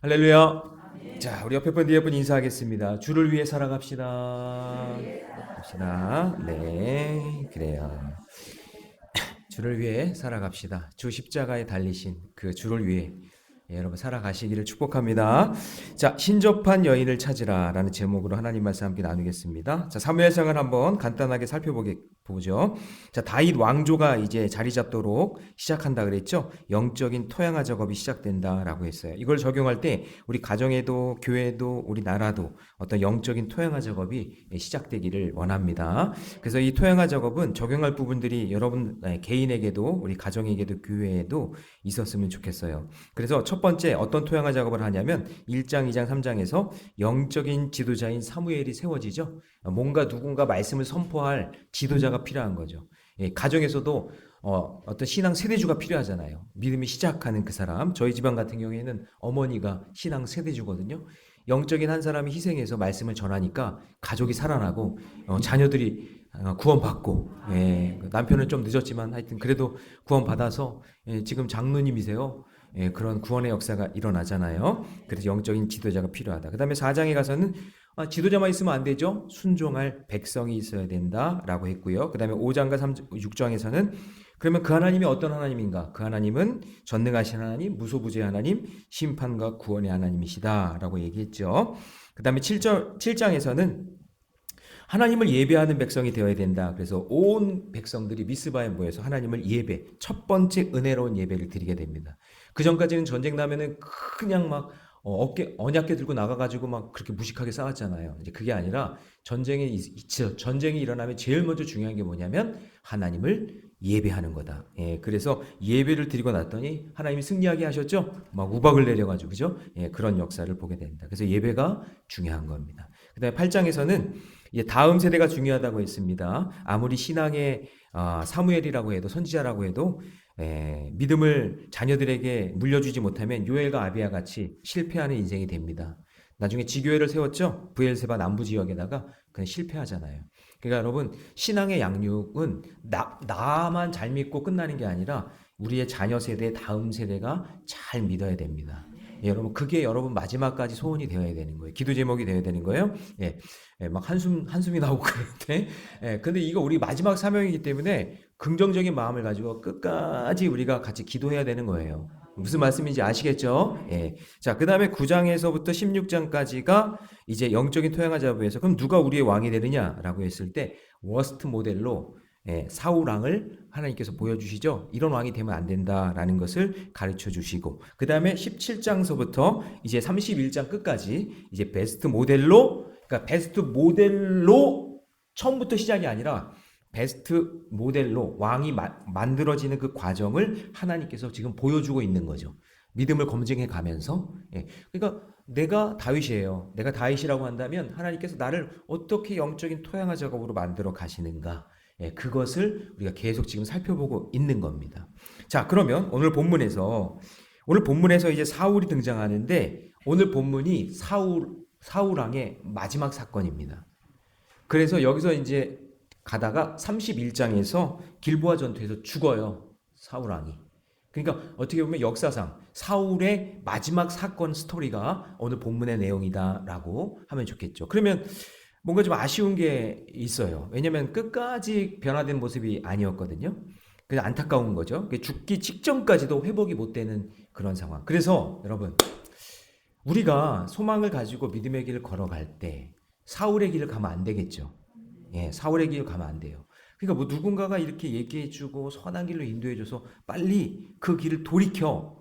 할렐루야. 자, 우리 옆에 분 뒤에 분 인사하겠습니다. 주를 위해 살아갑시다. 갑시다. 네, 그래요. 주를 위해 살아갑시다. 주 십자가에 달리신 그 주를 위해 여러분 살아가시기를 축복합니다. 자, 신접한 여인을 찾으라 라는 제목으로 하나님 말씀 함께 나누겠습니다. 자, 사무엘상을 한번 간단하게 살펴보죠. 자, 다윗 왕조가 이제 자리 잡도록 시작한다 그랬죠. 영적인 토양화 작업이 시작된다라고 했어요. 이걸 적용할 때 우리 가정에도 교회도 우리 나라도 어떤 영적인 토양화 작업이 시작되기를 원합니다. 그래서 이 토양화 작업은 적용할 부분들이 여러분 개인에게도 우리 가정에게도 교회에도 있었으면 좋겠어요. 그래서 첫 번째 어떤 토양화 작업을 하냐면 1장, 2장, 3장에서 영적인 지도자인 사무엘이 세워지죠. 뭔가 누군가 말씀을 선포할 지도자가 필요한 거죠. 가정에서도 어떤 신앙 세대주가 필요하잖아요. 믿음이 시작하는 그 사람. 저희 집안 같은 경우에는 어머니가 신앙 세대주거든요. 영적인 한 사람이 희생해서 말씀을 전하니까 가족이 살아나고 자녀들이 구원받고, 남편은 좀 늦었지만 하여튼 그래도 구원받아서 지금 장로님이세요. 그런 구원의 역사가 일어나잖아요. 그래서 영적인 지도자가 필요하다. 그 다음에 4장에 가서는 지도자만 있으면 안 되죠. 순종할 백성이 있어야 된다라고 했고요. 그 다음에 5장과 6장에서는 그러면 그 하나님이 어떤 하나님인가? 그 하나님은 전능하신 하나님, 무소부재의 하나님, 심판과 구원의 하나님이시다라고 얘기했죠. 그 다음에 7장에서는 하나님을 예배하는 백성이 되어야 된다. 그래서 온 백성들이 미스바에 모여서 하나님을 첫 번째 은혜로운 예배를 드리게 됩니다. 그 전까지는 전쟁 나면은 그냥 막 어깨 언약궤 들고 나가가지고 막 그렇게 무식하게 싸웠잖아요. 이제 그게 아니라 전쟁이 일어나면 제일 먼저 중요한 게 뭐냐면 하나님을 예배하는 거다. 그래서 예배를 드리고 났더니 하나님이 승리하게 하셨죠. 막 우박을 내려가지고 그죠? 그런 역사를 보게 됩니다. 그래서 예배가 중요한 겁니다. 그다음에 8장에서는 다음 세대가 중요하다고 했습니다. 아무리 신앙의 사무엘이라고 해도 선지자라고 해도 믿음을 자녀들에게 물려주지 못하면 요엘과 아비야 같이 실패하는 인생이 됩니다. 나중에 지교회를 세웠죠. 브엘세바 남부 지역에다가 그냥 실패하잖아요. 그러니까 여러분 신앙의 양육은 나만 잘 믿고 끝나는 게 아니라 우리의 자녀 세대, 다음 세대가 잘 믿어야 됩니다. 여러분 그게 여러분 마지막까지 소원이 되어야 되는 거예요. 기도 제목이 되어야 되는 거예요. 막 한숨이 나오고 그런데 근데 이거 우리 마지막 사명이기 때문에 긍정적인 마음을 가지고 끝까지 우리가 같이 기도해야 되는 거예요. 무슨 말씀인지 아시겠죠? 자, 그 다음에 9장에서부터 16장까지가 이제 영적인 토양화 작업에서 그럼 누가 우리의 왕이 되느냐라고 했을 때 워스트 모델로 사울 왕을 하나님께서 보여주시죠. 이런 왕이 되면 안 된다라는 것을 가르쳐 주시고 그 다음에 17장서부터 이제 31장 끝까지 이제 베스트 모델로 처음부터 시작이 아니라 베스트 모델로 왕이 만들어지는 그 과정을 하나님께서 지금 보여주고 있는 거죠. 믿음을 검증해 가면서 그러니까 내가 다윗이에요. 내가 다윗이라고 한다면 하나님께서 나를 어떻게 영적인 토양화 작업으로 만들어 가시는가 그것을 우리가 계속 지금 살펴보고 있는 겁니다. 자, 그러면 오늘 본문에서 이제 사울이 등장하는데 오늘 본문이 사울 왕의 마지막 사건입니다. 그래서 여기서 이제 가다가 31장에서 길보아 전투에서 죽어요. 사울 왕이. 그러니까 어떻게 보면 역사상 사울의 마지막 사건 스토리가 오늘 본문의 내용이다라고 하면 좋겠죠. 그러면 뭔가 좀 아쉬운 게 있어요. 왜냐하면 끝까지 변화된 모습이 아니었거든요. 그래서 안타까운 거죠. 죽기 직전까지도 회복이 못 되는 그런 상황. 그래서 여러분 우리가 소망을 가지고 믿음의 길을 걸어갈 때 사울의 길을 가면 안 되겠죠. 사울의 길을 가면 안 돼요. 그러니까 뭐 누군가가 이렇게 얘기해주고 선한 길로 인도해줘서 빨리 그 길을 돌이켜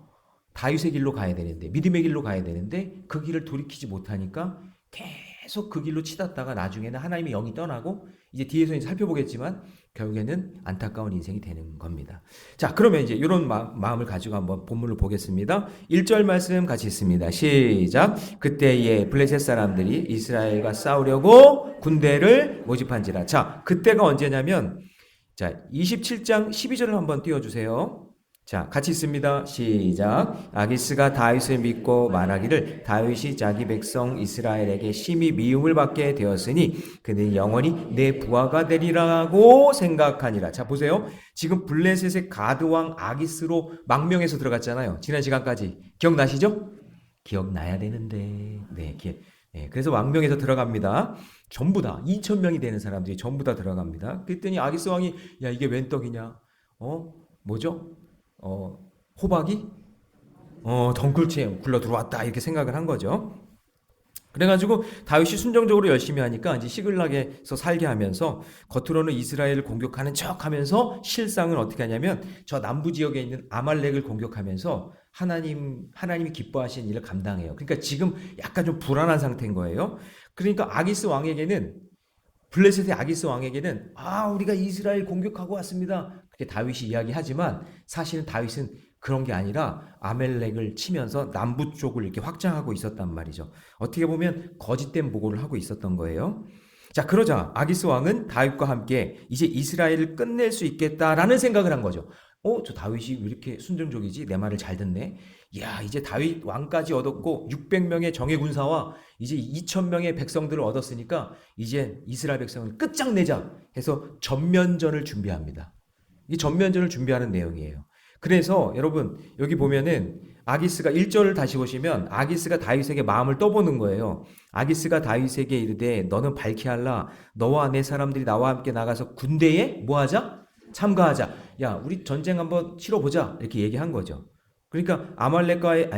다윗의 길로 가야 되는데 믿음의 길로 가야 되는데 그 길을 돌이키지 못하니까 계속 그 길로 치닫다가 나중에는 하나님의 영이 떠나고 이제 뒤에서 살펴보겠지만 결국에는 안타까운 인생이 되는 겁니다. 자, 그러면 이제 이런 마음을 가지고 한번 본문을 보겠습니다. 1절 말씀 같이 있습니다. 시작. 그때에 블레셋 사람들이 이스라엘과 싸우려고 군대를 모집한지라. 자, 그때가 언제냐면 자, 27장 12절을 한번 띄워주세요. 자, 같이 있습니다. 시작. 아기스가 다윗을 믿고 말하기를 다윗이 자기 백성 이스라엘에게 심히 미움을 받게 되었으니 그는 영원히 내 부하가 되리라고 생각하니라. 자, 보세요. 지금 블레셋의 가드왕 아기스로 망명해서 들어갔잖아요. 지난 시간까지. 기억나시죠? 기억나야 되는데. 네, 네, 그래서 왕명에서 들어갑니다. 전부 다 2천 명이 되는 사람들이 전부 다 들어갑니다. 그랬더니 아기스 왕이 야 이게 웬 떡이냐? 뭐죠? 호박이 덩굴채 굴러 들어왔다 이렇게 생각을 한 거죠. 그래가지고 다윗이 순종적으로 열심히 하니까 이제 시글락에서 살게 하면서 겉으로는 이스라엘을 공격하는 척하면서 실상은 어떻게 하냐면 저 남부 지역에 있는 아말렉을 공격하면서 하나님이 기뻐하시는 일을 감당해요. 그러니까 지금 약간 좀 불안한 상태인 거예요. 그러니까 아기스 왕에게는 블레셋의 아기스 왕에게는 우리가 이스라엘 공격하고 왔습니다. 그렇게 다윗이 이야기하지만 사실은 다윗은 그런 게 아니라 아멜렉을 치면서 남부 쪽을 이렇게 확장하고 있었단 말이죠. 어떻게 보면 거짓된 보고를 하고 있었던 거예요. 자, 그러자 아기스 왕은 다윗과 함께 이제 이스라엘을 끝낼 수 있겠다라는 생각을 한 거죠. 저 다윗이 왜 이렇게 순종적이지? 내 말을 잘 듣네. 야, 이제 다윗 왕까지 얻었고 600명의 정예 군사와 이제 2000명의 백성들을 얻었으니까 이제 이스라엘 백성을 끝장내자 해서 전면전을 준비합니다. 이 전면전을 준비하는 내용이에요. 그래서 여러분 여기 보면은 아기스가 1절을 다시 보시면 아기스가 다윗에게 마음을 떠보는 거예요. 아기스가 다윗에게 이르되 너는 발키할라 너와 내 사람들이 나와 함께 나가서 군대에 뭐하자? 참가하자. 야 우리 전쟁 한번 치러보자 이렇게 얘기한 거죠. 그러니까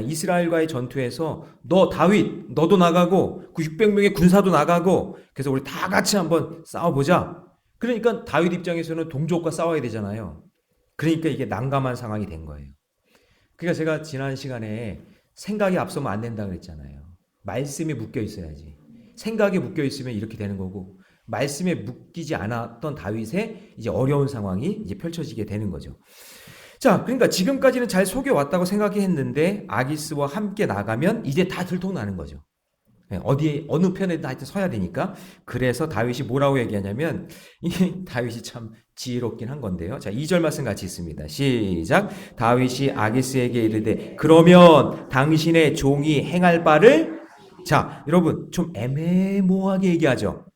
이스라엘과의 전투에서 너 다윗 너도 나가고 그 600명의 군사도 나가고 그래서 우리 다 같이 한번 싸워보자. 그러니까 다윗 입장에서는 동족과 싸워야 되잖아요. 그러니까 이게 난감한 상황이 된 거예요. 그러니까 제가 지난 시간에 생각이 앞서면 안 된다 그랬잖아요. 말씀에 묶여 있어야지. 생각에 묶여 있으면 이렇게 되는 거고 말씀에 묶이지 않았던 다윗의 이제 어려운 상황이 이제 펼쳐지게 되는 거죠. 자, 그러니까 지금까지는 잘 속여왔다고 생각했는데 아기스와 함께 나가면 이제 다 들통나는 거죠. 어느 편에도 하여튼 서야 되니까. 그래서 다윗이 뭐라고 얘기하냐면 이게 다윗이 참 지혜롭긴 한 건데요. 자, 2절 말씀 같이 있습니다. 시작. 다윗이 아기스에게 이르되 그러면 당신의 종이 행할 바를 자, 여러분 좀 애매모호하게 얘기하죠.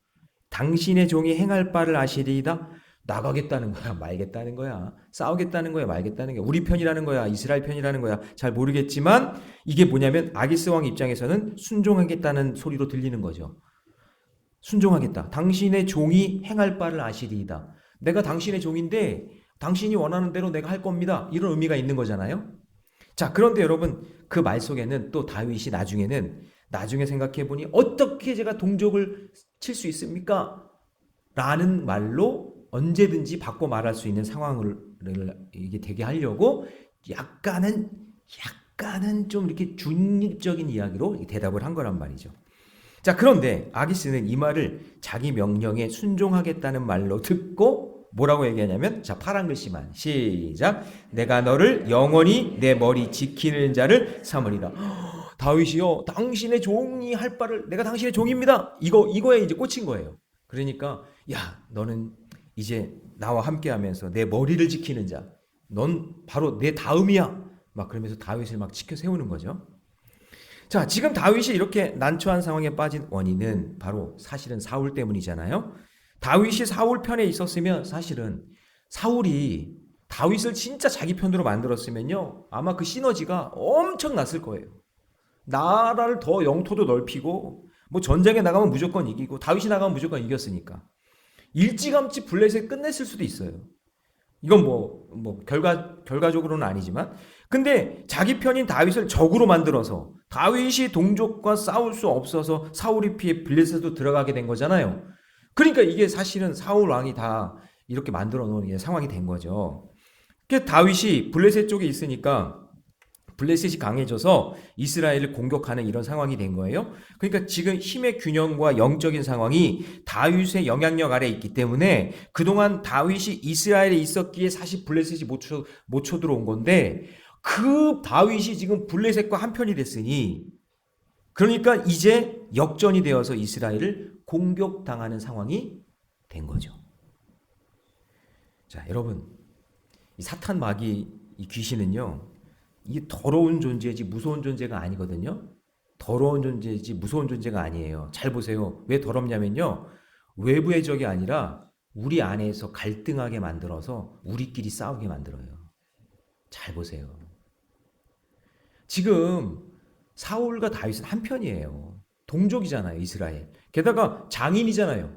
당신의 종이 행할 바를 아시리이다. 나가겠다는 거야, 말겠다는 거야, 싸우겠다는 거야, 말겠다는 거야, 우리 편이라는 거야, 이스라엘 편이라는 거야, 잘 모르겠지만 이게 뭐냐면 아기스 왕 입장에서는 순종하겠다는 소리로 들리는 거죠. 순종하겠다. 당신의 종이 행할 바를 아시리이다. 내가 당신의 종인데 당신이 원하는 대로 내가 할 겁니다. 이런 의미가 있는 거잖아요. 자, 그런데 여러분 그 말 속에는 또 다윗이 나중에 생각해 보니 어떻게 제가 동족을 칠 수 있습니까? 라는 말로 언제든지 바꿔 말할 수 있는 상황을 이게 되게 하려고 약간은 좀 이렇게 중립적인 이야기로 대답을 한 거란 말이죠. 자, 그런데 아기스는 이 말을 자기 명령에 순종하겠다는 말로 듣고 뭐라고 얘기하냐면 자, 파란 글씨만 시작. 내가 너를 영원히 내 머리 지키는 자를 삼으리라. 다윗이요, 당신의 종이 할 바를 내가 당신의 종입니다. 이거에 이제 꽂힌 거예요. 그러니까 야, 너는 이제 나와 함께하면서 내 머리를 지키는 자, 넌 바로 내 다음이야. 막 그러면서 다윗을 막 지켜 세우는 거죠. 자, 지금 다윗이 이렇게 난처한 상황에 빠진 원인은 바로 사실은 사울 때문이잖아요. 다윗이 사울 편에 있었으면 사실은 사울이 다윗을 진짜 자기 편으로 만들었으면요, 아마 그 시너지가 엄청 났을 거예요. 나라를 더 영토도 넓히고 뭐 전쟁에 나가면 무조건 이기고 다윗이 나가면 무조건 이겼으니까 일찌감치 블레셋 끝냈을 수도 있어요. 이건 결과적으로는 아니지만 근데 자기 편인 다윗을 적으로 만들어서 다윗이 동족과 싸울 수 없어서 사울이 피해 블레셋도 들어가게 된 거잖아요. 그러니까 이게 사실은 사울 왕이 다 이렇게 만들어 놓은 상황이 된 거죠. 그러니까 다윗이 블레셋 쪽에 있으니까 블레셋이 강해져서 이스라엘을 공격하는 이런 상황이 된 거예요. 그러니까 지금 힘의 균형과 영적인 상황이 다윗의 영향력 아래에 있기 때문에 그동안 다윗이 이스라엘에 있었기에 사실 블레셋이 못 쳐들어온 건데 그 다윗이 지금 블레셋과 한편이 됐으니 그러니까 이제 역전이 되어서 이스라엘을 공격당하는 상황이 된 거죠. 자, 여러분, 이 사탄 마귀 이 귀신은요, 이게 더러운 존재지 무서운 존재가 아니거든요. 더러운 존재지 무서운 존재가 아니에요. 잘 보세요. 왜 더럽냐면요, 외부의 적이 아니라 우리 안에서 갈등하게 만들어서 우리끼리 싸우게 만들어요. 잘 보세요. 지금 사울과 다윗은 한 편이에요. 동족이잖아요, 이스라엘. 게다가 장인이잖아요,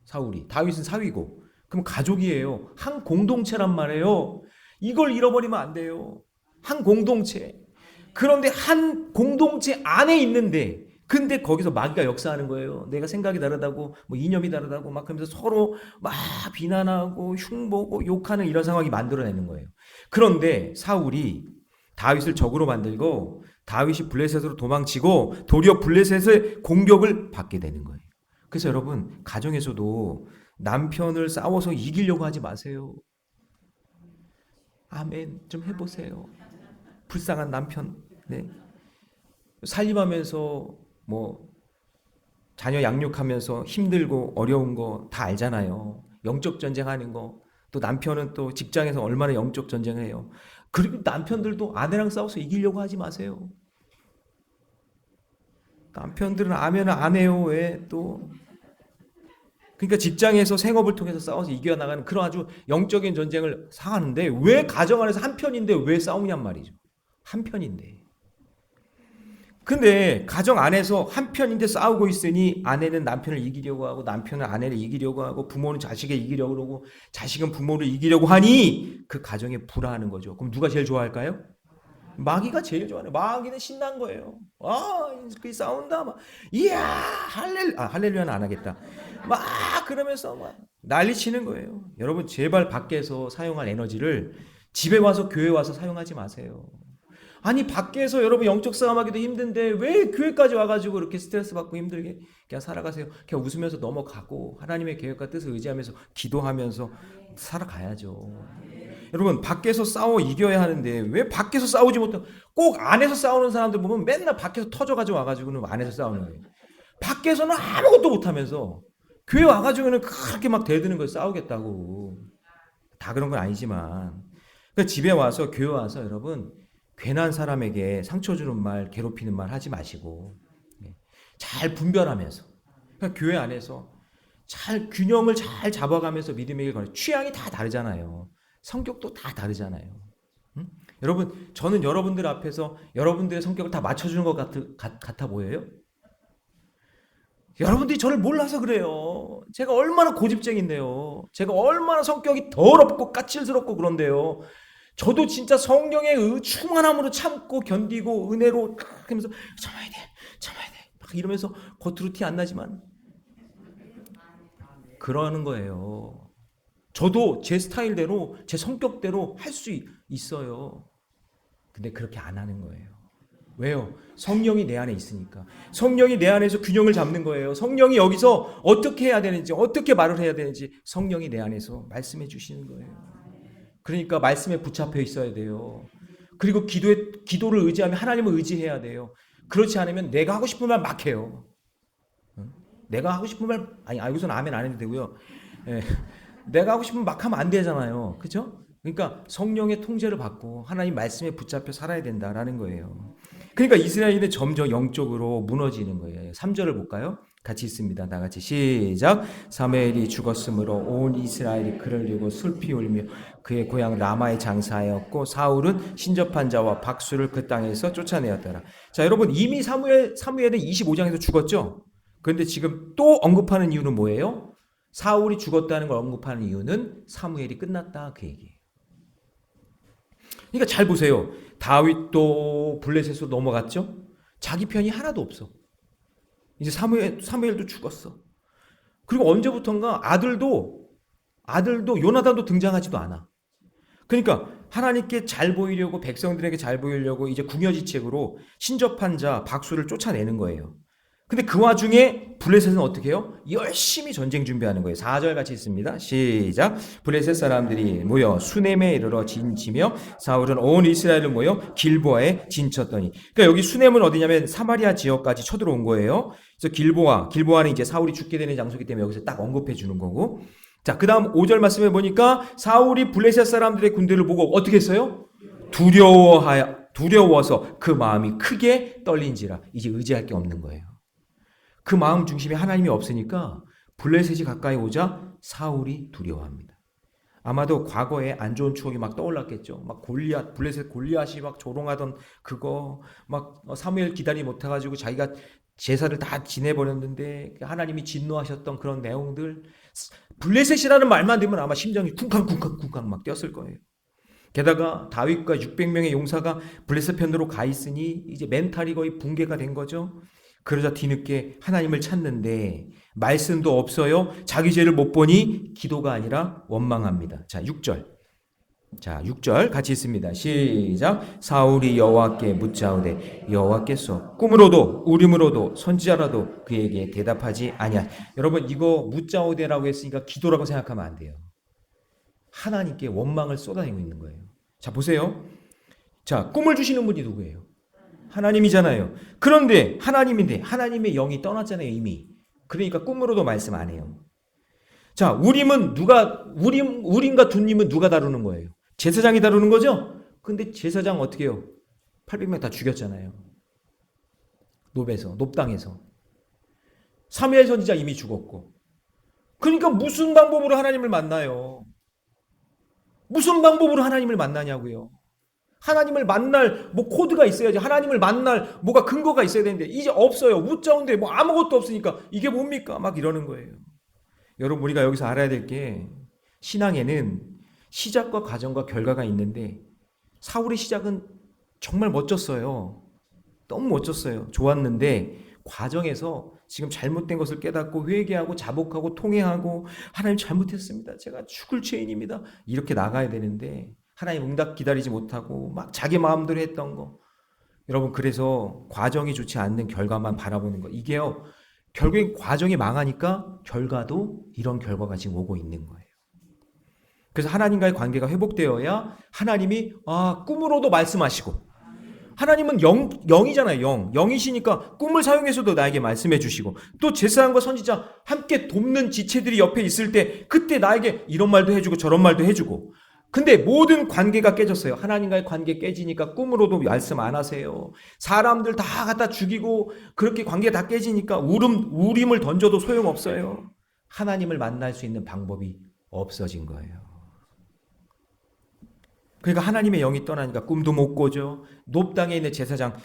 사울이. 다윗은 사위고. 그럼 가족이에요. 한 공동체란 말이에요. 이걸 잃어버리면 안 돼요. 한 공동체. 그런데 한 공동체 안에 있는데, 근데 거기서 마귀가 역사하는 거예요. 내가 생각이 다르다고, 뭐 이념이 다르다고 막 하면서 서로 막 비난하고 흉보고 욕하는 이런 상황이 만들어내는 거예요. 그런데 사울이 다윗을 적으로 만들고 다윗이 블레셋으로 도망치고 도리어 블레셋의 공격을 받게 되는 거예요. 그래서 여러분, 가정에서도 남편을 싸워서 이기려고 하지 마세요. 아멘. 좀 해보세요. 불쌍한 남편. 네. 살림하면서 뭐 자녀 양육하면서 힘들고 어려운 거 다 알잖아요. 영적 전쟁하는 거. 또 남편은 또 직장에서 얼마나 영적 전쟁을 해요. 그리고 남편들도 아내랑 싸워서 이기려고 하지 마세요. 남편들은 아멘을 안 해요. 왜 또? 그러니까 직장에서 생업을 통해서 싸워서 이겨나가는 그런 아주 영적인 전쟁을 상하는데 왜 가정 안에서 한 편인데 왜 싸우냔 말이죠. 한 편인데. 근데 가정 안에서 한 편인데 싸우고 있으니 아내는 남편을 이기려고 하고 남편은 아내를 이기려고 하고 부모는 자식을 이기려고 그러고 자식은 부모를 이기려고 하니 그 가정에 불화하는 거죠. 그럼 누가 제일 좋아할까요? 마귀가 제일 좋아해요. 마귀는 신난 거예요. 그 싸운다 막 이야 할렐루야는 안 하겠다. 막 그러면서 막 난리 치는 거예요. 여러분 제발 밖에서 사용할 에너지를 집에 와서 교회 와서 사용하지 마세요. 아니 밖에서 여러분 영적 싸움하기도 힘든데 왜 교회까지 와가지고 이렇게 스트레스 받고 힘들게 그냥 살아가세요. 그냥 웃으면서 넘어가고 하나님의 계획과 뜻을 의지하면서 기도하면서 살아가야죠. 여러분 밖에서 싸워 이겨야 하는데 왜 밖에서 싸우지 못하고 꼭 안에서 싸우는 사람들 보면 맨날 밖에서 터져가지고 와가지고는 안에서 싸우는 거예요. 밖에서는 아무것도 못하면서 교회 와가지고는 그렇게 막 대드는 거예요. 싸우겠다고. 다 그런 건 아니지만 그러니까 집에 와서 교회 와서 여러분 괜한 사람에게 상처 주는 말, 괴롭히는 말 하지 마시고 잘 분별하면서 그러니까 교회 안에서 잘 균형을 잘 잡아가면서 믿음에게 걸어. 취향이 다 다르잖아요. 성격도 다 다르잖아요. 응? 여러분 저는 여러분들 앞에서 여러분들의 성격을 다 맞춰주는 것 같아 보여요? 여러분들이 저를 몰라서 그래요. 제가 얼마나 고집쟁인데요. 제가 얼마나 성격이 더럽고 까칠스럽고 그런데요. 저도 진짜 성령의 충만함으로 참고 견디고 은혜로 하면서 참아야 돼 막 이러면서 겉으로 티 안 나지만 그러는 거예요. 저도 제 스타일대로 제 성격대로 할 수 있어요. 근데 그렇게 안 하는 거예요. 왜요? 성령이 내 안에 있으니까. 성령이 내 안에서 균형을 잡는 거예요. 성령이 여기서 어떻게 해야 되는지 어떻게 말을 해야 되는지 성령이 내 안에서 말씀해 주시는 거예요. 그러니까 말씀에 붙잡혀 있어야 돼요. 그리고 기도를 의지하면 하나님을 의지해야 돼요. 그렇지 않으면 내가 하고 싶은 말 막 해요. 내가 하고 싶은 말 여기서는 아멘 안 해도 되고요. 예, 내가 하고 싶은 막 하면 안 되잖아요. 그죠? 그러니까 성령의 통제를 받고 하나님 말씀에 붙잡혀 살아야 된다라는 거예요. 그러니까 이스라엘은 점점 영적으로 무너지는 거예요. 3절을 볼까요? 같이 있습니다. 다 같이 시작. 사무엘이 죽었으므로 온 이스라엘이 그를 두고 슬피 울며 그의 고향 라마에 장사하였고 사울은 신접한 자와 박수를 그 땅에서 쫓아내었더라. 자, 여러분 이미 사무엘은 25장에서 죽었죠? 그런데 지금 또 언급하는 이유는 뭐예요? 사울이 죽었다는 걸 언급하는 이유는 사무엘이 끝났다 그 얘기예요. 그러니까 잘 보세요. 다윗도 블레셋으로 넘어갔죠? 자기 편이 하나도 없어. 이제 사무엘도 죽었어. 그리고 언제부턴가 아들도 요나단도 등장하지도 않아. 그러니까 하나님께 잘 보이려고 백성들에게 잘 보이려고 이제 궁여지책으로 신접한 자 박수를 쫓아내는 거예요. 근데 그 와중에 블레셋은 어떻게 해요? 열심히 전쟁 준비하는 거예요. 4절 같이 있습니다. 시작. 블레셋 사람들이 모여 수넴에 이르러 진치며 사울은 온 이스라엘을 모여 길보아에 진쳤더니. 그러니까 여기 수넴은 어디냐면 사마리아 지역까지 쳐들어온 거예요. 그래서 길보아는 이제 사울이 죽게 되는 장소이기 때문에 여기서 딱 언급해 주는 거고. 자, 그 다음 5절 말씀해 보니까 사울이 블레셋 사람들의 군대를 보고 어떻게 했어요? 두려워서 그 마음이 크게 떨린지라. 이제 의지할 게 없는 거예요. 그 마음 중심에 하나님이 없으니까 블레셋이 가까이 오자 사울이 두려워합니다. 아마도 과거에 안 좋은 추억이 막 떠올랐겠죠. 막 골리앗, 블레셋 골리앗이 막 조롱하던 그거, 막 사무엘 기다리 못해가지고 자기가 제사를 다 지내버렸는데 하나님이 진노하셨던 그런 내용들, 블레셋이라는 말만 들으면 아마 심장이 쿵쾅쿵쾅쿵쾅 막 뛰었을 거예요. 게다가 다윗과 600명의 용사가 블레셋 편으로 가 있으니 이제 멘탈이 거의 붕괴가 된 거죠. 그러자 뒤늦게 하나님을 찾는데 말씀도 없어요. 자기 죄를 못 보니 기도가 아니라 원망합니다. 자, 6절. 자, 6절 같이 있습니다. 시작. 사울이 여호와께 묻자오되 여호와께서 꿈으로도 우림으로도 선지자라도 그에게 대답하지 아니하. 여러분, 이거 묻자오되라고 했으니까 기도라고 생각하면 안 돼요. 하나님께 원망을 쏟아내고 있는 거예요. 자, 보세요. 자, 꿈을 주시는 분이 누구예요? 하나님이잖아요. 그런데 하나님인데 하나님의 영이 떠났잖아요, 이미. 그러니까 꿈으로도 말씀 안 해요. 자, 우림은 우림과 둠림은 누가 다루는 거예요? 제사장이 다루는 거죠? 근데 제사장 어떻게 해요? 800명 다 죽였잖아요. 높당에서. 사무엘 선지자 이미 죽었고. 그러니까 무슨 방법으로 하나님을 만나요? 무슨 방법으로 하나님을 만나냐고요? 하나님을 만날 코드가 있어야지. 하나님을 만날 뭐가 근거가 있어야 되는데 이제 없어요. 웃자운데 아무것도 없으니까 이게 뭡니까? 막 이러는 거예요. 여러분, 우리가 여기서 알아야 될 게 신앙에는 시작과 과정과 결과가 있는데 사울의 시작은 정말 멋졌어요. 너무 멋졌어요. 좋았는데 과정에서 지금 잘못된 것을 깨닫고 회개하고 자복하고 통회하고 하나님 잘못했습니다. 제가 죽을 죄인입니다. 이렇게 나가야 되는데 하나님 응답 기다리지 못하고 막 자기 마음대로 했던 거. 여러분, 그래서 과정이 좋지 않는 결과만 바라보는 거. 이게요. 결국엔 과정이 망하니까 결과도 이런 결과가 지금 오고 있는 거예요. 그래서 하나님과의 관계가 회복되어야 하나님이 꿈으로도 말씀하시고, 하나님은 영이잖아요. 영이시니까 꿈을 사용해서도 나에게 말씀해 주시고, 또 제사장과 선지자 함께 돕는 지체들이 옆에 있을 때 그때 나에게 이런 말도 해주고 저런 말도 해주고. 근데 모든 관계가 깨졌어요. 하나님과의 관계 깨지니까 꿈으로도 말씀 안 하세요. 사람들 다 갖다 죽이고 그렇게 관계가 다 깨지니까 우림을 던져도 소용없어요. 하나님을 만날 수 있는 방법이 없어진 거예요. 그러니까 하나님의 영이 떠나니까 꿈도 못 꿔죠. 높당에 있는 제사장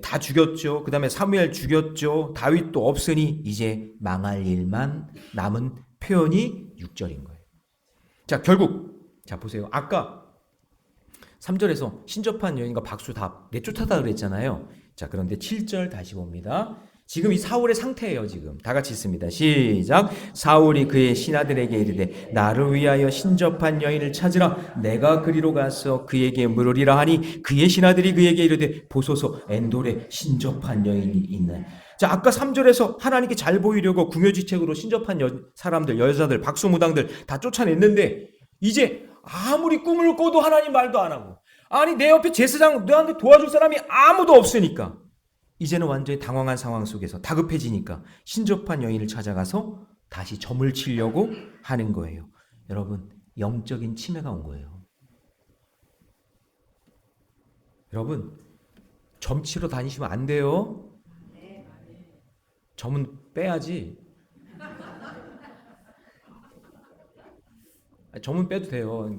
다 죽였죠. 그 다음에 사무엘 죽였죠. 다윗도 없으니 이제 망할 일만 남은 표현이 6절인 거예요. 자, 결국 자, 보세요. 아까 3절에서 신접한 여인과 박수 다 내쫓았다 그랬잖아요. 자, 그런데 7절 다시 봅니다. 지금 이 사울의 상태예요. 지금 다 같이 있습니다. 시작. 사울이 그의 신하들에게 이르되 나를 위하여 신접한 여인을 찾으라. 내가 그리로 가서 그에게 물으리라 하니 그의 신하들이 그에게 이르되 보소서 엔돌에 신접한 여인이 있나요? 자, 아까 3절에서 하나님께 잘 보이려고 궁여지책으로 신접한 사람들, 여자들, 박수무당들 다 쫓아냈는데 이제 아무리 꿈을 꿔도 하나님 말도 안 하고, 아니 내 옆에 제사장 너한테 도와줄 사람이 아무도 없으니까 이제는 완전히 당황한 상황 속에서 다급해지니까 신접한 여인을 찾아가서 다시 점을 치려고 하는 거예요. 여러분, 영적인 치매가 온 거예요. 여러분, 점 치러 다니시면 안 돼요. 점은 빼야지. 점은 빼도 돼요.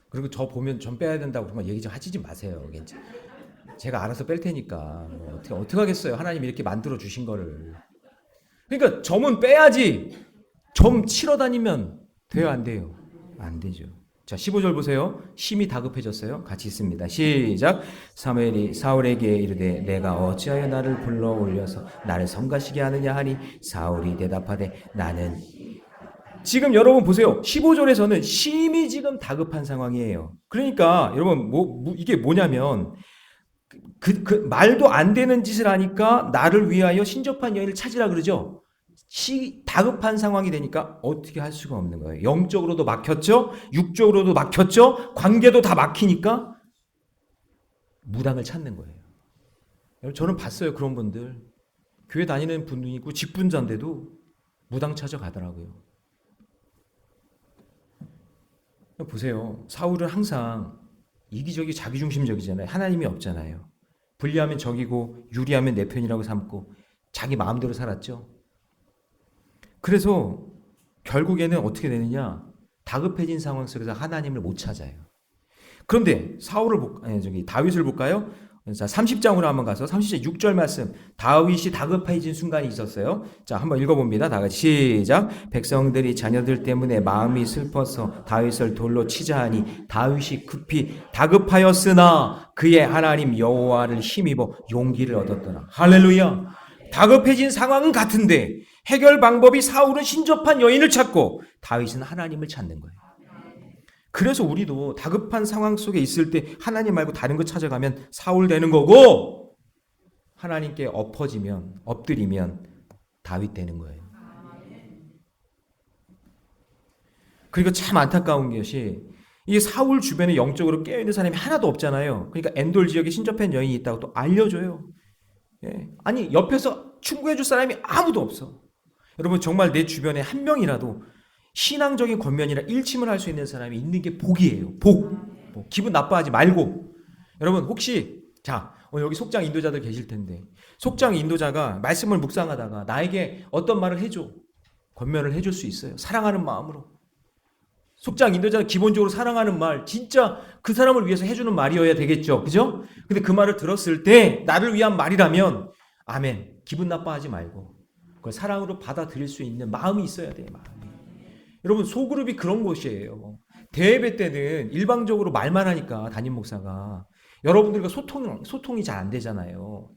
그리고 저 보면 점 빼야 된다고 그러면 얘기 좀 하지 마세요. 제가 알아서 뺄 테니까. 어떻게 하겠어요. 하나님이 이렇게 만들어 주신 거를. 그러니까 점은 빼야지. 점 치러 다니면 돼요, 안 돼요? 안 되죠. 자, 15절 보세요. 심히 다급해졌어요. 같이 있습니다. 시작. 사무엘이 사울에게 이르되 내가 어찌하여 나를 불러 올려서 나를 성가시게 하느냐 하니 사울이 대답하되 나는. 지금 여러분 보세요. 15절에서는 심히 지금 다급한 상황이에요. 그러니까 여러분 이게 뭐냐면 말도 안 되는 짓을 하니까 나를 위하여 신접한 여인을 찾으라 그러죠. 다급한 상황이 되니까 어떻게 할 수가 없는 거예요. 영적으로도 막혔죠. 육적으로도 막혔죠. 관계도 다 막히니까 무당을 찾는 거예요. 여러분, 저는 봤어요. 그런 분들. 교회 다니는 분이 있고 직분자인데도 무당 찾아가더라고요. 보세요. 사울은 항상 이기적이 자기중심적이잖아요. 하나님이 없잖아요. 불리하면 적이고 유리하면 내 편이라고 삼고 자기 마음대로 살았죠. 그래서 결국에는 어떻게 되느냐? 다급해진 상황 속에서 하나님을 못 찾아요. 그런데 다윗을 볼까요? 자, 30장으로 한번 가서 30장 6절 말씀. 다윗이 다급해진 순간이 있었어요. 자, 한번 읽어봅니다. 다 같이 시작. 백성들이 자녀들 때문에 마음이 슬퍼서 다윗을 돌로 치자 하니 다윗이 급히 다급하였으나 그의 하나님 여호와를 힘입어 용기를 얻었더라. 할렐루야. 다급해진 상황은 같은데 해결 방법이 사울은 신접한 여인을 찾고 다윗은 하나님을 찾는 거예요. 그래서 우리도 다급한 상황 속에 있을 때 하나님 말고 다른 거 찾아가면 사울 되는 거고, 하나님께 엎드리면 다윗 되는 거예요. 그리고 참 안타까운 것이 이 사울 주변에 영적으로 깨어있는 사람이 하나도 없잖아요. 그러니까 엔돌 지역에 신접한 여인이 있다고 또 알려줘요. 예. 아니 옆에서 충고해줄 사람이 아무도 없어. 여러분 정말 내 주변에 한 명이라도 신앙적인 권면이나 일침을 할 수 있는 사람이 있는 게 복이에요. 복. 기분 나빠하지 말고. 여러분 혹시 오늘 여기 속장 인도자들 계실 텐데 속장 인도자가 말씀을 묵상하다가 나에게 어떤 말을 해줘. 권면을 해줄 수 있어요. 사랑하는 마음으로. 속장 인도자는 기본적으로 사랑하는 말, 진짜 그 사람을 위해서 해주는 말이어야 되겠죠. 그죠? 근데 그 말을 들었을 때 나를 위한 말이라면 아멘. 기분 나빠하지 말고 그걸 사랑으로 받아들일 수 있는 마음이 있어야 돼요. 마음이. 여러분 소그룹이 그런 곳이에요. 대예배 때는 일방적으로 말만 하니까 담임 목사가 여러분들과 소통이 잘 안 되잖아요.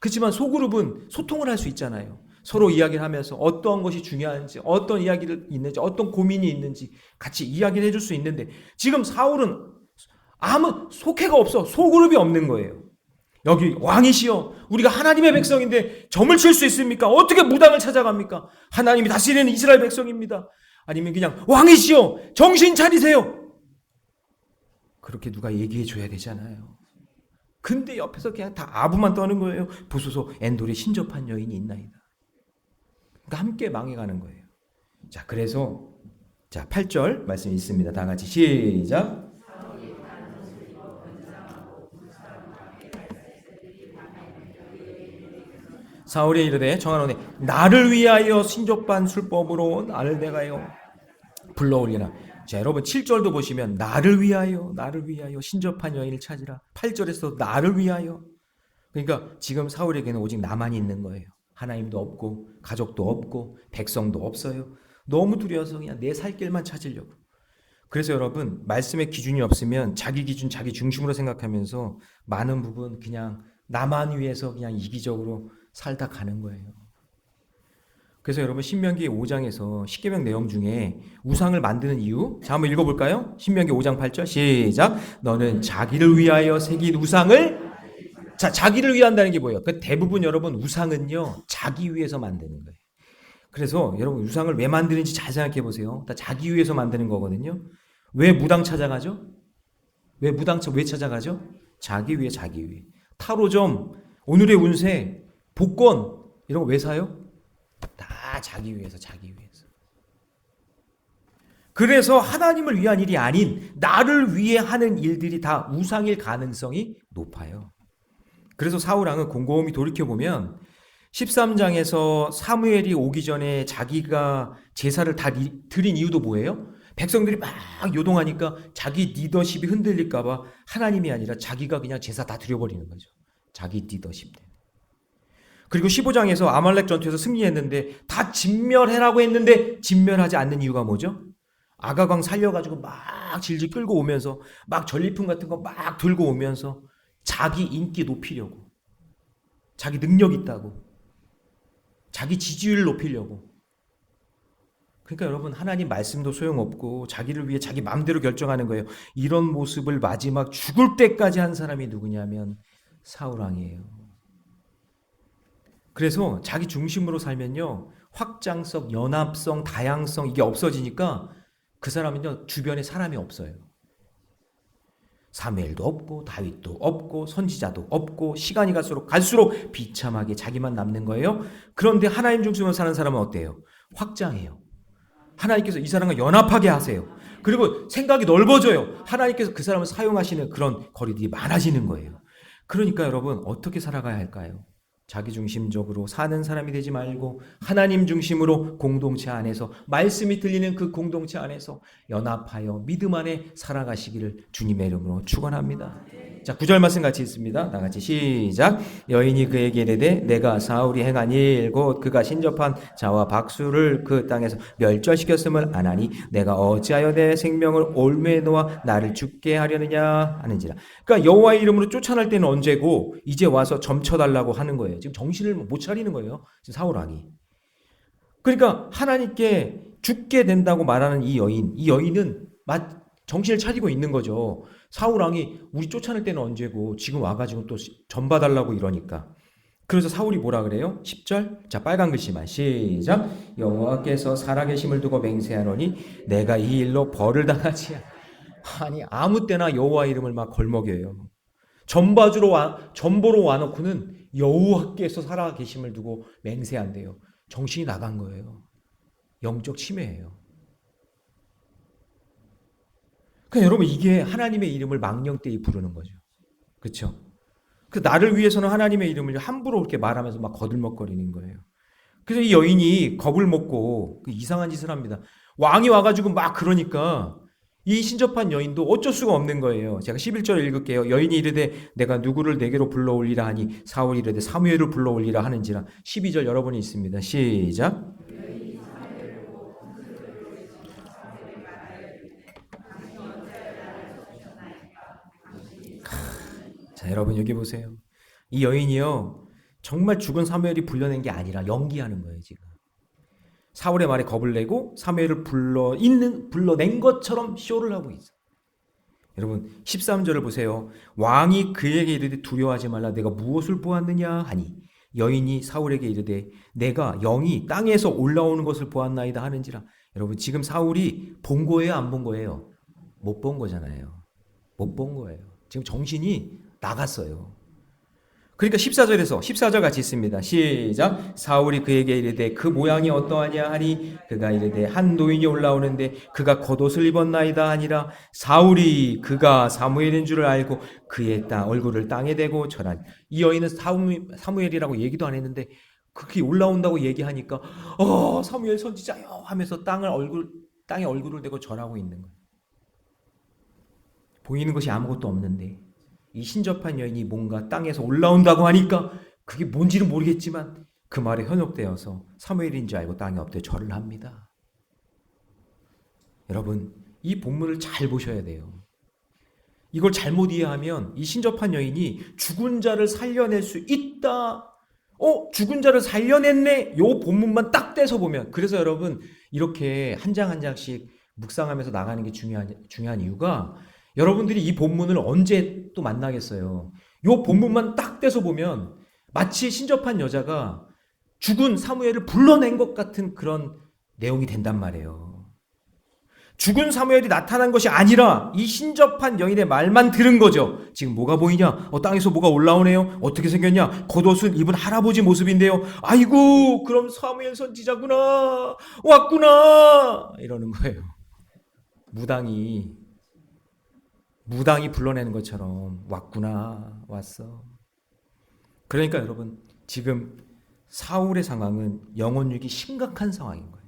그렇지만 소그룹은 소통을 할 수 있잖아요. 서로 이야기를 하면서 어떠한 것이 중요한지, 어떤 이야기를 있는지, 어떤 고민이 있는지 같이 이야기를 해줄 수 있는데 지금 사울은 아무 속해가 없어. 소그룹이 없는 거예요. 여기 왕이시여 우리가 하나님의 백성인데 점을 칠 수 있습니까? 어떻게 무당을 찾아갑니까? 하나님이 다스리는 이스라엘 백성입니다. 아니면 그냥 왕이시여 정신 차리세요. 그렇게 누가 얘기해 줘야 되잖아요. 근데 옆에서 그냥 다 아부만 떠는 거예요. 보소서 엔돌에 신접한 여인이 있나이다. 그러니까 함께 망해가는 거예요. 자, 그래서 8절 말씀이 있습니다. 다 같이 시작. 사울이 이르되 청하노니 나를 위하여 신접한 술법으로 나를 내가요 불러올리나. 자, 여러분 7절도 보시면 나를 위하여 신접한 여인을 찾으라. 8절에서 나를 위하여. 그러니까 지금 사울에게는 오직 나만 있는 거예요. 하나님도 없고 가족도 없고 백성도 없어요. 너무 두려워서 그냥 내 살 길만 찾으려고. 그래서 여러분 말씀의 기준이 없으면 자기 기준 자기 중심으로 생각하면서 많은 부분 그냥 나만 위해서 그냥 이기적으로 살다 가는 거예요. 그래서 여러분 신명기 5장에서 십계명 내용 중에 우상을 만드는 이유, 자 한번 읽어볼까요? 신명기 5장 8절 시작. 너는 자기를 위하여 새긴 우상을, 자 자기를 위한다는 게 뭐예요? 그 대부분 여러분 우상은요 자기 위해서 만드는 거예요. 그래서 여러분 우상을 왜 만드는지 잘 생각해 보세요. 다 자기 위해서 만드는 거거든요. 왜 무당 찾아가죠? 왜 찾아가죠? 자기 위해. 타로점, 오늘의 운세, 복권 이런 거 왜 사요? 다 자기 위해서. 그래서 하나님을 위한 일이 아닌 나를 위해 하는 일들이 다 우상일 가능성이 높아요. 그래서 사울왕은 곰곰이 돌이켜보면 13장에서 사무엘이 오기 전에 자기가 제사를 다 드린 이유도 뭐예요? 백성들이 막 요동하니까 자기 리더십이 흔들릴까 봐 하나님이 아니라 자기가 그냥 제사 다 드려버리는 거죠. 자기 리더십 때문에. 그리고 15장에서 아말렉 전투에서 승리했는데 다 진멸해라고 했는데 진멸하지 않는 이유가 뭐죠? 아가광 살려가지고 막 질질 끌고 오면서 막 전리품 같은 거 막 들고 오면서 자기 인기 높이려고, 자기 능력 있다고, 자기 지지율 높이려고. 그러니까 여러분 하나님 말씀도 소용없고 자기를 위해 자기 마음대로 결정하는 거예요. 이런 모습을 마지막 죽을 때까지 한 사람이 누구냐면 사울왕이에요. 그래서 자기 중심으로 살면요 확장성, 연합성, 다양성 이게 없어지니까 그 사람은요 주변에 사람이 없어요. 사무엘도 없고 다윗도 없고 선지자도 없고 시간이 갈수록 비참하게 자기만 남는 거예요. 그런데 하나님 중심으로 사는 사람은 어때요? 확장해요. 하나님께서 이 사람과 연합하게 하세요. 그리고 생각이 넓어져요. 하나님께서 그 사람을 사용하시는 그런 거리들이 많아지는 거예요. 그러니까 여러분 어떻게 살아가야 할까요? 자기중심적으로 사는 사람이 되지 말고 하나님 중심으로 공동체 안에서 말씀이 들리는 그 공동체 안에서 연합하여 믿음 안에 살아가시기를 주님의 이름으로 축원합니다. 자, 9절 말씀 같이 읽습니다. 다 같이 시작. 여인이 그에게 이르되 내가 사울이 행한 일 곧 그가 신접한 자와 박수를 그 땅에서 멸절시켰음을 아나니 내가 어찌하여 내 생명을 올무에 놓아 나를 죽게 하려느냐 하는지라. 그러니까 여호와의 이름으로 쫓아낼 때는 언제고 이제 와서 점쳐달라고 하는 거예요. 지금 정신을 못 차리는 거예요. 지금 사울 왕이. 그러니까 하나님께 죽게 된다고 말하는 이 여인은 정신을 차리고 있는 거죠. 사울 왕이 우리 쫓아낼 때는 언제고 지금 와가지고 또 전봐달라고 이러니까. 그래서 사울이 뭐라 그래요? 10절. 자, 빨간 글씨만 시작. 여호와께서 살아계심을 두고 맹세하노니 내가 이 일로 벌을 당하지 않아. 아니 아무 때나 여호와 이름을 막 걸먹여요. 전보로 와놓고는 여호와께서 살아계심을 두고 맹세한대요. 정신이 나간 거예요. 영적 치매예요. 그러니까 여러분 이게 하나님의 이름을 망령되이 부르는 거죠. 그렇죠? 그 나를 위해서는 하나님의 이름을 함부로 그렇게 말하면서 막 거들먹거리는 거예요. 그래서 이 여인이 겁을 먹고 이상한 짓을 합니다. 왕이 와가지고 막 그러니까 이 신접한 여인도 어쩔 수가 없는 거예요. 제가 11절 읽을게요. 여인이 이르되 내가 누구를 내게로 불러올리라 하니 사울이 이르되 사무엘을 불러올리라 하는지라. 12절 여러분이 있습니다. 시작. 자, 여러분 여기 보세요. 이 여인이요 정말 죽은 사무엘이 불러낸 게 아니라 연기하는 거예요. 지금 사울의 말에 겁을 내고 사무엘을 불러낸 것처럼 쇼를 하고 있어요. 여러분 13절을 보세요. 왕이 그에게 이르되 두려워하지 말라 내가 무엇을 보았느냐 하니 여인이 사울에게 이르되 내가 영이 땅에서 올라오는 것을 보았나이다 하는지라. 여러분 지금 사울이 본 거예요 안 본 거예요? 못 본 거잖아요. 못 본 거예요. 지금 정신이 나갔어요. 그러니까 14절 같이 있습니다. 시작. 사울이 그에게 이르되 그 모양이 어떠하냐 하니 그가 이르되 한 노인이 올라오는데 그가 겉옷을 입었나이다 하니라. 사울이 그가 사무엘인 줄을 알고 그의 얼굴을 땅에 대고 절하니. 이 여인은 사무엘이라고 얘기도 안 했는데 그렇게 올라온다고 얘기하니까 사무엘 선지자요 하면서 땅에 얼굴을 대고 절하고 있는 거예요. 보이는 것이 아무것도 없는데 이 신접한 여인이 뭔가 땅에서 올라온다고 하니까 그게 뭔지는 모르겠지만 그 말에 현혹되어서 사무엘인 줄 알고 땅에 엎드려 절을 합니다. 여러분 이 본문을 잘 보셔야 돼요. 이걸 잘못 이해하면 이 신접한 여인이 죽은 자를 살려낼 수 있다. 죽은 자를 살려냈네. 요 본문만 딱 떼서 보면. 그래서 여러분 이렇게 한 장 한 장씩 묵상하면서 나가는 게 중요한 이유가 여러분들이 이 본문을 언제 또 만나겠어요. 이 본문만 딱 떼서 보면 마치 신접한 여자가 죽은 사무엘을 불러낸 것 같은 그런 내용이 된단 말이에요. 죽은 사무엘이 나타난 것이 아니라 이 신접한 여인의 말만 들은 거죠. 지금 뭐가 보이냐? 땅에서 뭐가 올라오네요. 어떻게 생겼냐? 겉옷을 입은 할아버지 모습인데요. 아이고 그럼 사무엘 선지자구나. 왔구나. 이러는 거예요. 무당이 불러내는 것처럼 왔구나. 왔어. 그러니까 여러분 지금 사울의 상황은 영혼육이 심각한 상황인 거예요.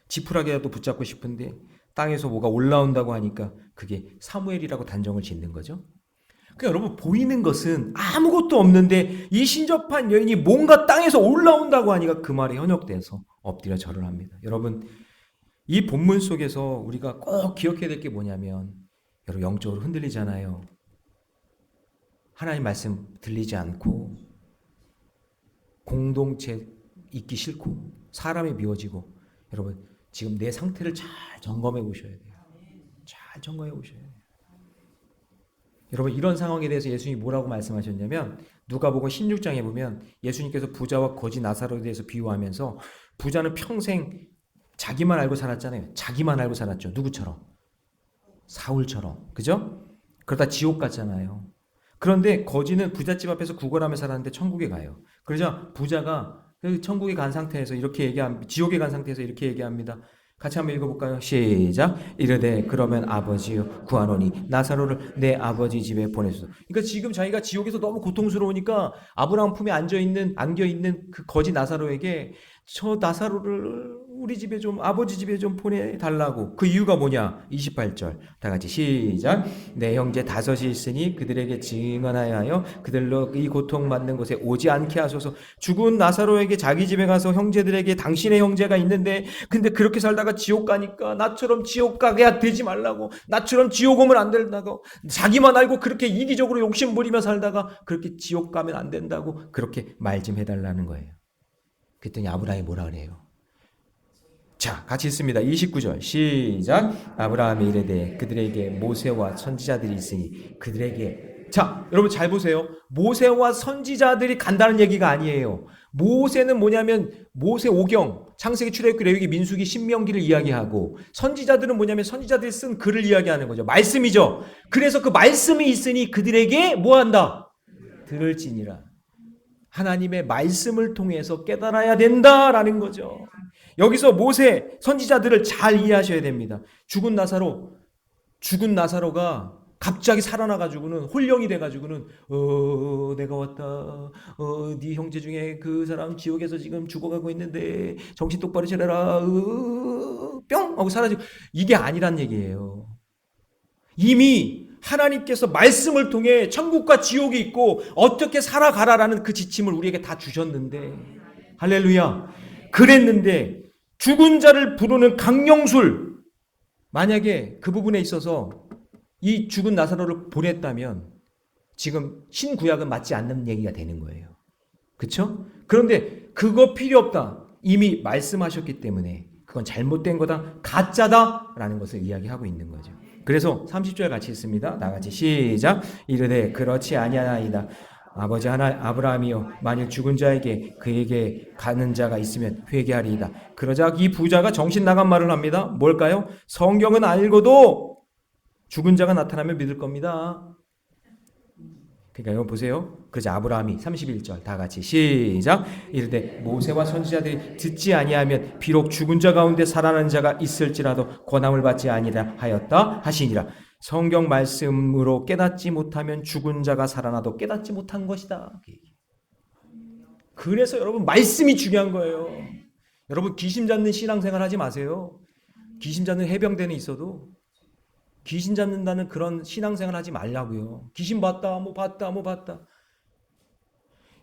지푸라기라도 붙잡고 싶은데 땅에서 뭐가 올라온다고 하니까 그게 사무엘이라고 단정을 짓는 거죠. 그러니까 여러분 보이는 것은 아무것도 없는데 이 신접한 여인이 뭔가 땅에서 올라온다고 하니까 그 말에 현혹돼서 엎드려 절을 합니다. 여러분 이 본문 속에서 우리가 꼭 기억해야 될 게 뭐냐면 여러분 영적으로 흔들리잖아요. 하나님 말씀 들리지 않고 공동체 있기 싫고 사람이 미워지고 여러분 지금 내 상태를 잘 점검해 보셔야 돼요. 잘 점검해 보셔야 돼요. 여러분 이런 상황에 대해서 예수님이 뭐라고 말씀하셨냐면 누가복음 16장에 보면 예수님께서 부자와 거지 나사로에 대해서 비유하면서 부자는 평생 자기만 알고 살았잖아요. 자기만 알고 살았죠. 누구처럼? 사울처럼. 그죠? 그러다 지옥 갔잖아요. 그런데 거지는 부잣집 앞에서 구걸하며 살았는데 천국에 가요. 그러자 부자가 천국에 간 상태에서 이렇게 얘기합니다. 지옥에 간 상태에서 이렇게 얘기합니다. 같이 한번 읽어볼까요? 시작. 이르되 그러면 아버지여 구하노니 나사로를 내 아버지 집에 보내소서. 그러니까 지금 자기가 지옥에서 너무 고통스러우니까 아브라함 품에 안겨있는 그 거지 나사로에게 저 나사로를 우리 집에 좀 아버지 집에 좀 보내달라고. 그 이유가 뭐냐? 28절 다 같이 시작. 내 형제 다섯이 있으니 그들에게 증언하여 하여 그들로 이 고통받는 곳에 오지 않게 하소서. 죽은 나사로에게 자기 집에 가서 형제들에게 당신의 형제가 있는데 근데 그렇게 살다가 지옥 가니까 나처럼 지옥 가게 되지 말라고, 나처럼 지옥 오면 안 된다고, 자기만 알고 그렇게 이기적으로 욕심 부리며 살다가 그렇게 지옥 가면 안 된다고 그렇게 말 좀 해달라는 거예요. 그랬더니 아브라함이 뭐라 그래요? 자, 같이 읽습니다. 29절 시작. 아브라함이 이르되 그들에게 모세와 선지자들이 있으니 그들에게. 자, 여러분 잘 보세요. 모세와 선지자들이 간다는 얘기가 아니에요. 모세는 뭐냐면 모세 오경, 창세기, 출애굽기, 레위기, 민수기, 신명기를 이야기하고, 선지자들은 뭐냐면 선지자들이 쓴 글을 이야기하는 거죠. 말씀이죠. 그래서 그 말씀이 있으니 그들에게 뭐한다? 들을지니라. 하나님의 말씀을 통해서 깨달아야 된다라는 거죠. 여기서 모세 선지자들을 잘 이해하셔야 됩니다. 죽은 나사로가 갑자기 살아나가지고는 홀령이 돼가지고는 내가 왔다. 네 형제 중에 그 사람 지옥에서 지금 죽어가고 있는데 정신 똑바로 차려라. 뿅 하고 사라지고, 이게 아니란 얘기예요. 이미 하나님께서 말씀을 통해 천국과 지옥이 있고 어떻게 살아가라라는 그 지침을 우리에게 다 주셨는데, 할렐루야. 그랬는데 죽은 자를 부르는 강령술, 만약에 그 부분에 있어서 이 죽은 나사로를 보냈다면 지금 신구약은 맞지 않는 얘기가 되는 거예요. 그렇죠? 그런데 그거 필요 없다. 이미 말씀하셨기 때문에 그건 잘못된 거다, 가짜다라는 것을 이야기하고 있는 거죠. 그래서 30절 같이 읽습니다. 다 같이 시작. 이르되 그렇지 아니하나이다. 아버지 아브라함이여, 만일 죽은 자에게 그에게 가는 자가 있으면 회개하리이다. 그러자 이 부자가 정신 나간 말을 합니다. 뭘까요? 성경은 알고도 죽은 자가 나타나면 믿을 겁니다. 그러니까 여러분 보세요. 그러자 아브라함이 31절 다 같이 시작. 이르되 모세와 선지자들이 듣지 아니하면 비록 죽은 자 가운데 살아난 자가 있을지라도 권함을 받지 아니라 하였다 하시니라. 성경 말씀으로 깨닫지 못하면 죽은 자가 살아나도 깨닫지 못한 것이다. 그래서 여러분 말씀이 중요한 거예요. 여러분 귀신 잡는 신앙생활 하지 마세요. 귀신 잡는 해병대는 있어도 귀신 잡는다는 그런 신앙생활 하지 말라고요. 귀신 봤다.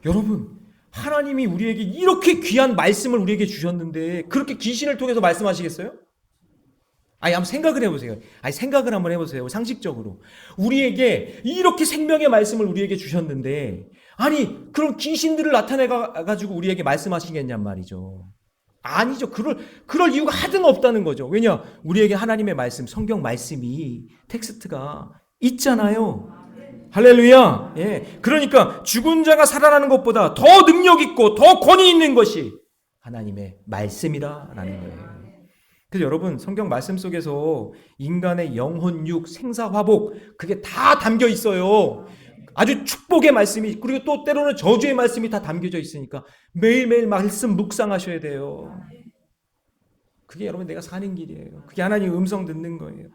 여러분, 하나님이 우리에게 이렇게 귀한 말씀을 우리에게 주셨는데 그렇게 귀신을 통해서 말씀하시겠어요? 한번 생각을 해보세요. 생각을 한번 해보세요. 상식적으로. 우리에게 이렇게 생명의 말씀을 우리에게 주셨는데, 그럼 귀신들을 나타내가지고 우리에게 말씀하시겠냔 말이죠. 아니죠. 그럴 이유가 하등 없다는 거죠. 왜냐? 우리에게 하나님의 말씀, 성경 말씀이, 텍스트가 있잖아요. 할렐루야. 예. 그러니까 죽은 자가 살아나는 것보다 더 능력 있고 더 권위 있는 것이 하나님의 말씀이다라는 거예요. 그래서 여러분 성경 말씀 속에서 인간의 영혼, 육, 생사, 화복, 그게 다 담겨 있어요. 아주 축복의 말씀이, 그리고 또 때로는 저주의 말씀이 다 담겨져 있으니까 매일매일 말씀 묵상하셔야 돼요. 그게 여러분 내가 사는 길이에요. 그게 하나님 음성 듣는 거예요.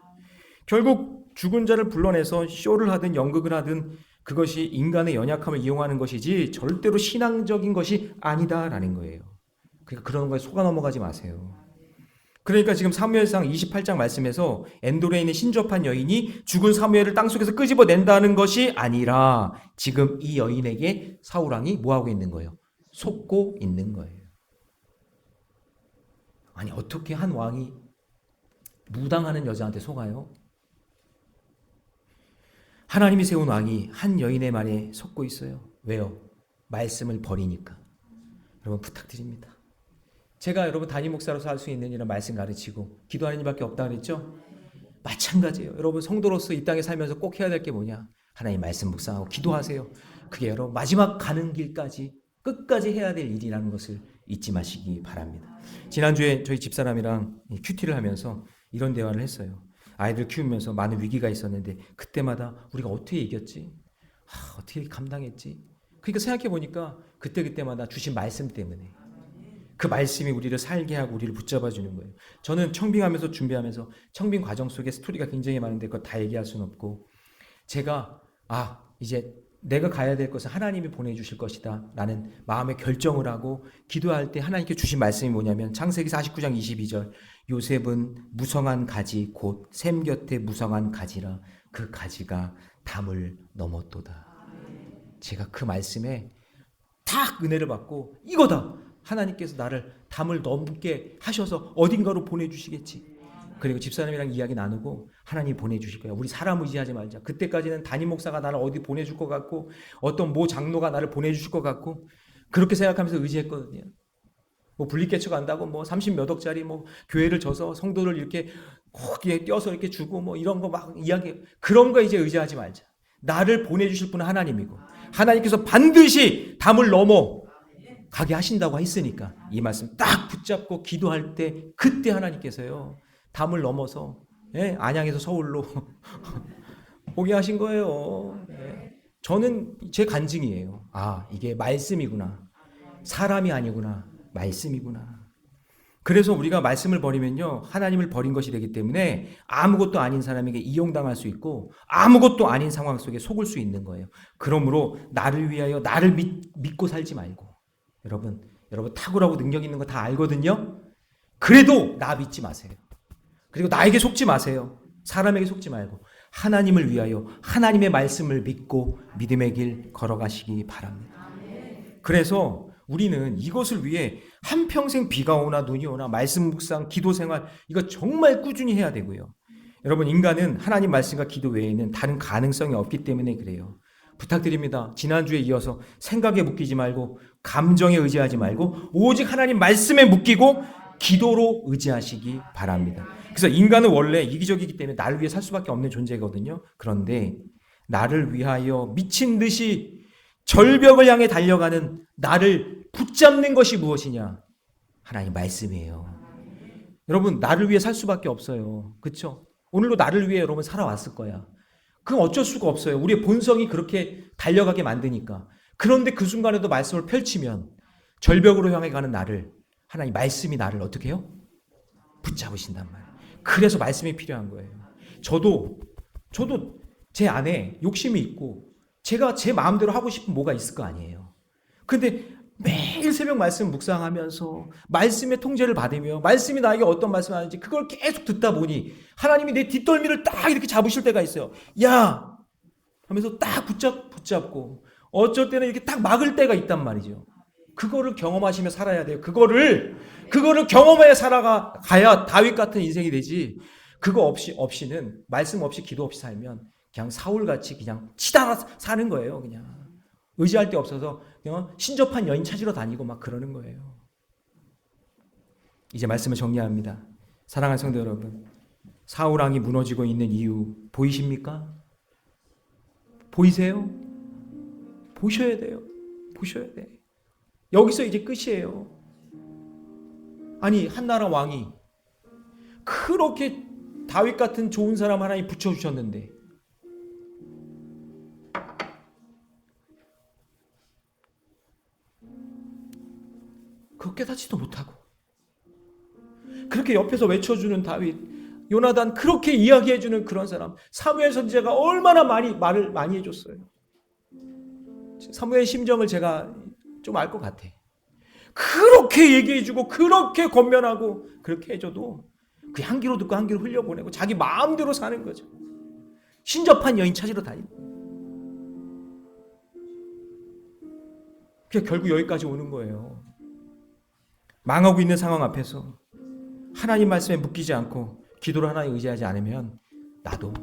결국 죽은 자를 불러내서 쇼를 하든 연극을 하든 그것이 인간의 연약함을 이용하는 것이지 절대로 신앙적인 것이 아니다라는 거예요. 그러니까 그런 거에 속아 넘어가지 마세요. 그러니까 지금 사무엘상 28장 말씀에서 엔돌에 있는 신접한 여인이 죽은 사무엘을 땅속에서 끄집어낸다는 것이 아니라 지금 이 여인에게 사울왕이 뭐하고 있는 거예요? 속고 있는 거예요. 어떻게 한 왕이 무당하는 여자한테 속아요? 하나님이 세운 왕이 한 여인의 말에 속고 있어요. 왜요? 말씀을 버리니까. 여러분 부탁드립니다. 제가 여러분 담임 목사로서 할 수 있는 일은 말씀 가르치고 기도하는 일밖에 없다 그랬죠? 마찬가지예요. 여러분 성도로서 이 땅에 살면서 꼭 해야 될 게 뭐냐? 하나님 말씀 묵상하고 기도하세요. 그게 여러분 마지막 가는 길까지 끝까지 해야 될 일이라는 것을 잊지 마시기 바랍니다. 지난주에 저희 집사람이랑 큐티를 하면서 이런 대화를 했어요. 아이들 키우면서 많은 위기가 있었는데 그때마다 우리가 어떻게 이겼지? 어떻게 감당했지? 그러니까 생각해 보니까 그때마다 주신 말씀 때문에. 그 말씀이 우리를 살게 하고 우리를 붙잡아 주는 거예요. 저는 청빙하면서 준비하면서 청빙 과정 속에 스토리가 굉장히 많은데 그거 다 얘기할 수는 없고, 제가 이제 내가 가야 될 것은 하나님이 보내주실 것이다 라는 마음의 결정을 하고 기도할 때 하나님께 주신 말씀이 뭐냐면 창세기 49장 22절, 요셉은 무성한 가지 곧 샘 곁에 무성한 가지라 그 가지가 담을 넘었도다. 제가 그 말씀에 딱 은혜를 받고, 이거다, 하나님께서 나를 담을 넘게 하셔서 어딘가로 보내주시겠지. 그리고 집사람이랑 이야기 나누고 하나님 보내주실 거야. 우리 사람 의지하지 말자. 그때까지는 담임 목사가 나를 어디 보내줄 것 같고 어떤 모 장로가 나를 보내주실 것 같고 그렇게 생각하면서 의지했거든요. 뭐 분리개척 한다고 뭐 30몇 억짜리 뭐 교회를 져서 성도를 이렇게 거기에 띄어서 이렇게 주고 뭐 이런 거 막 이야기, 그런 거 이제 의지하지 말자. 나를 보내주실 분은 하나님이고 하나님께서 반드시 담을 넘어 가게 하신다고 했으니까 이 말씀 딱 붙잡고 기도할 때 그때 하나님께서요 담을 넘어서 안양에서 서울로 오게 하신 거예요. 저는 제 간증이에요. 이게 말씀이구나. 사람이 아니구나. 말씀이구나. 그래서 우리가 말씀을 버리면요 하나님을 버린 것이 되기 때문에 아무것도 아닌 사람에게 이용당할 수 있고 아무것도 아닌 상황 속에 속을 수 있는 거예요. 그러므로 나를 위하여 나를 믿고 살지 말고, 여러분 탁월하고 능력 있는 거 다 알거든요. 그래도 나 믿지 마세요. 그리고 나에게 속지 마세요. 사람에게 속지 말고 하나님을 위하여 하나님의 말씀을 믿고 믿음의 길 걸어가시기 바랍니다. 그래서 우리는 이것을 위해 한평생 비가 오나 눈이 오나 말씀 묵상, 기도 생활 이거 정말 꾸준히 해야 되고요. 여러분 인간은 하나님 말씀과 기도 외에는 다른 가능성이 없기 때문에 그래요. 부탁드립니다. 지난주에 이어서 생각에 묶이지 말고 감정에 의지하지 말고 오직 하나님 말씀에 묶이고 기도로 의지하시기 바랍니다. 그래서 인간은 원래 이기적이기 때문에 나를 위해 살 수밖에 없는 존재거든요. 그런데 나를 위하여 미친 듯이 절벽을 향해 달려가는 나를 붙잡는 것이 무엇이냐? 하나님 말씀이에요. 여러분 나를 위해 살 수밖에 없어요. 그렇죠? 오늘도 나를 위해 여러분 살아왔을 거야. 그건 어쩔 수가 없어요. 우리의 본성이 그렇게 달려가게 만드니까. 그런데 그 순간에도 말씀을 펼치면 절벽으로 향해 가는 나를 하나님 말씀이 나를 어떻게 해요? 붙잡으신단 말이에요. 그래서 말씀이 필요한 거예요. 저도 제 안에 욕심이 있고 제가 제 마음대로 하고 싶은 뭐가 있을 거 아니에요. 근데 매일 새벽 말씀 묵상하면서 말씀의 통제를 받으며 말씀이 나에게 어떤 말씀을 하는지 그걸 계속 듣다 보니 하나님이 내 뒷덜미를 딱 이렇게 잡으실 때가 있어요. 야! 하면서 딱 붙잡고 어쩔 때는 이렇게 딱 막을 때가 있단 말이죠. 그거를 경험하시며 살아야 돼요. 그거를 경험하여 살아가야 다윗 같은 인생이 되지. 그거 없이는 말씀 없이 기도 없이 살면 그냥 사울같이 그냥 치다가 사는 거예요. 그냥 의지할 데 없어서 그냥 신접한 여인 찾으러 다니고 막 그러는 거예요. 이제 말씀을 정리합니다. 사랑하는 성도 여러분, 사울 왕이 무너지고 있는 이유 보이십니까? 보이세요? 보셔야 돼요. 보셔야 돼. 여기서 이제 끝이에요. 아니 한나라 왕이 그렇게 다윗 같은 좋은 사람 하나님 붙여주셨는데 그거 깨닫지도 못하고 그렇게 옆에서 외쳐주는 다윗, 요나단 그렇게 이야기해주는 그런 사람, 사무엘 선지자가 얼마나 말을 많이 해줬어요. 사무엘 심정을 제가 좀 알 것 같아. 그렇게 얘기해주고 그렇게 권면하고 그렇게 해줘도 그 한 귀로 듣고 한 귀로 흘려보내고 자기 마음대로 사는 거죠. 신접한 여인 찾으러 다니고. 그게 결국 여기까지 오는 거예요. 망하고 있는 상황 앞에서 하나님 말씀에 묶이지 않고 기도를 하나님 의지하지 않으면 나도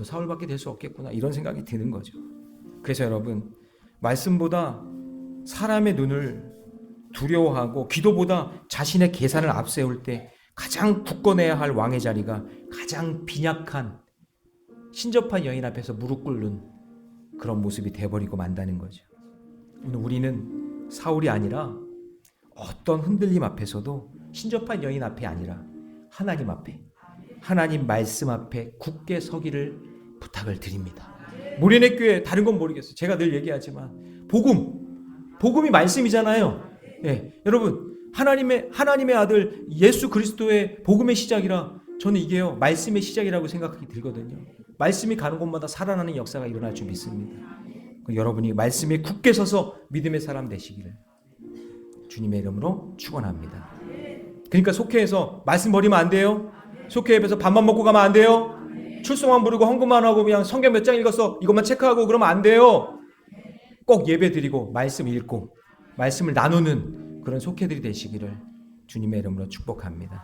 사울밖에 될 수 없겠구나 이런 생각이 드는 거죠. 그래서 여러분 말씀보다 사람의 눈을 두려워하고 기도보다 자신의 계산을 앞세울 때 가장 굳건해야 할 왕의 자리가 가장 빈약한 신접한 여인 앞에서 무릎 꿇는 그런 모습이 돼버리고 만다는 거죠. 오늘 우리는 사울이 아니라 어떤 흔들림 앞에서도 신접한 여인 앞에 아니라 하나님 앞에, 하나님 말씀 앞에 굳게 서기를 부탁을 드립니다. 모래내 교회 다른 건 모르겠어요. 제가 늘 얘기하지만 복음이 말씀이잖아요. 예, 여러분 하나님의 아들 예수 그리스도의 복음의 시작이라 저는 이게요 말씀의 시작이라고 생각이 들거든요. 말씀이 가는 곳마다 살아나는 역사가 일어날 줄 믿습니다. 여러분이 말씀에 굳게 서서 믿음의 사람 되시기를 주님의 이름으로 축원합니다. 그러니까 속회에서 말씀 버리면 안 돼요. 속회에서 밥만 먹고 가면 안 돼요. 출석만 부르고 헌금만 하고 그냥 성경 몇 장 읽었어 이것만 체크하고 그러면 안 돼요. 꼭 예배 드리고 말씀 읽고 말씀을 나누는 그런 속회들이 되시기를 주님의 이름으로 축복합니다.